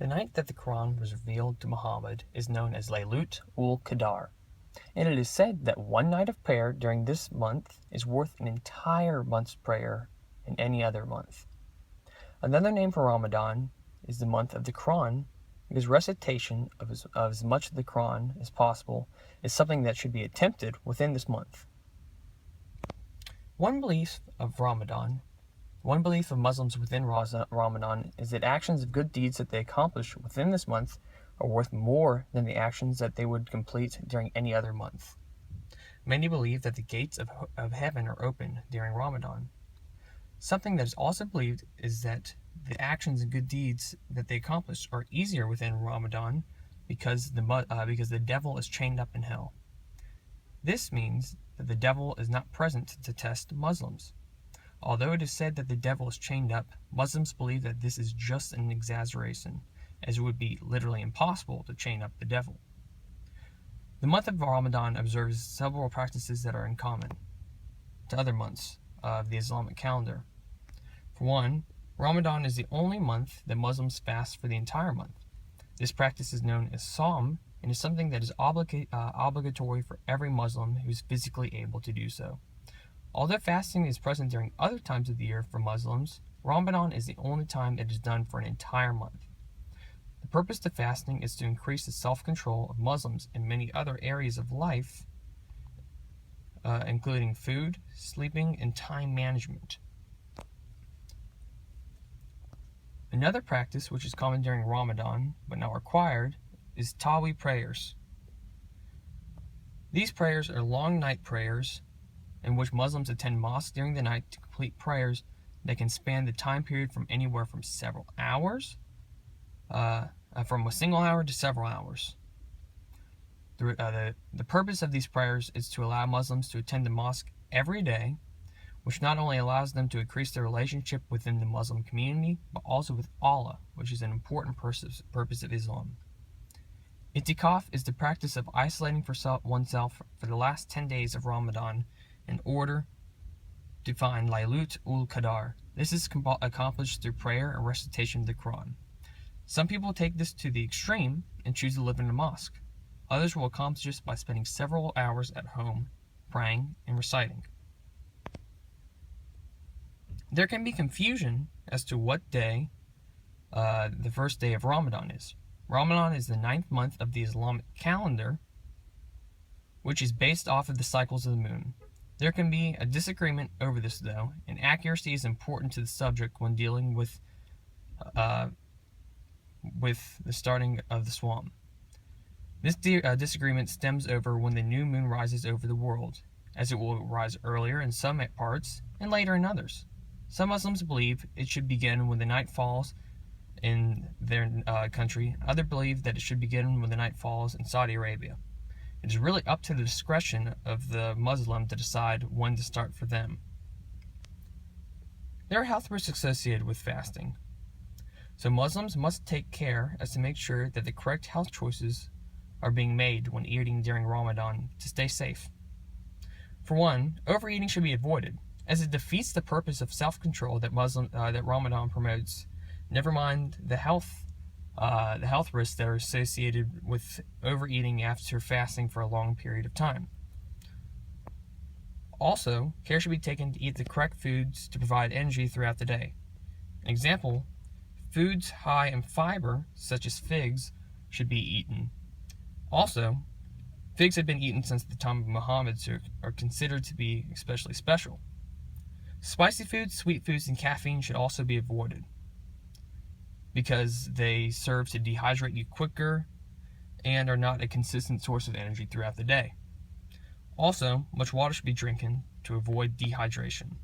The night that the Quran was revealed to Muhammad is known as Laylut ul-Qadr, and it is said that one night of prayer during this month is worth an entire month's prayer in any other month. Another name for Ramadan is the month of the Quran, because recitation of as much of the Quran as possible is something that should be attempted within this month. One belief of Muslims within Ramadan is that actions of good deeds that they accomplish within this month are worth more than the actions that they would complete during any other month. Many believe that the gates of heaven are open during Ramadan. Something that is also believed is that the actions and good deeds that they accomplish are easier within Ramadan because the devil is chained up in hell. This means that the devil is not present to test Muslims. Although it is said that the devil is chained up, Muslims believe that this is just an exaggeration, as it would be literally impossible to chain up the devil. The month of Ramadan observes several practices that are in common to other months of the Islamic calendar. For one, Ramadan is the only month that Muslims fast for the entire month. This practice is known as Sawm and is something that is obligatory for every Muslim who is physically able to do so. Although fasting is present during other times of the year for Muslims, Ramadan is the only time it is done for an entire month. The purpose of fasting is to increase the self-control of Muslims in many other areas of life, including food, sleeping, and time management. Another practice which is common during Ramadan, but not required, is Tawi prayers. These prayers are long night prayers in which Muslims attend mosques during the night to complete prayers that can span the time period from anywhere from several hours, from a single hour to several hours. The purpose of these prayers is to allow Muslims to attend the mosque every day, which not only allows them to increase their relationship within the Muslim community, but also with Allah, which is an important purpose of Islam. Itikaf is the practice of isolating oneself for the last 10 days of Ramadan in order to find Laylut ul-Qadr. This is accomplished through prayer and recitation of the Quran. Some people take this to the extreme and choose to live in a mosque. Others will accomplish this by spending several hours at home, praying and reciting. There can be confusion as to what day the first day of Ramadan is. Ramadan is the 9th month of the Islamic calendar, which is based off of the cycles of the moon. There can be a disagreement over this, though, and accuracy is important to the subject when dealing with the starting of the Sawm. This disagreement stems over when the new moon rises over the world, as it will rise earlier in some parts and later in others. Some Muslims believe it should begin when the night falls in their country. Others believe that it should begin when the night falls in Saudi Arabia. It is really up to the discretion of the Muslim to decide when to start for them. There are health risks associated with fasting, so Muslims must take care as to make sure that the correct health choices are being made when eating during Ramadan to stay safe. For one, overeating should be avoided, as it defeats the purpose of self-control that Ramadan promotes. Never mind the health risks that are associated with overeating after fasting for a long period of time. Also, care should be taken to eat the correct foods to provide energy throughout the day. An example, foods high in fiber, such as figs, should be eaten. Also, figs have been eaten since the time of Muhammad, so are considered to be especially special. Spicy foods, sweet foods, and caffeine should also be avoided, because they serve to dehydrate you quicker and are not a consistent source of energy throughout the day. Also, much water should be drinking to avoid dehydration.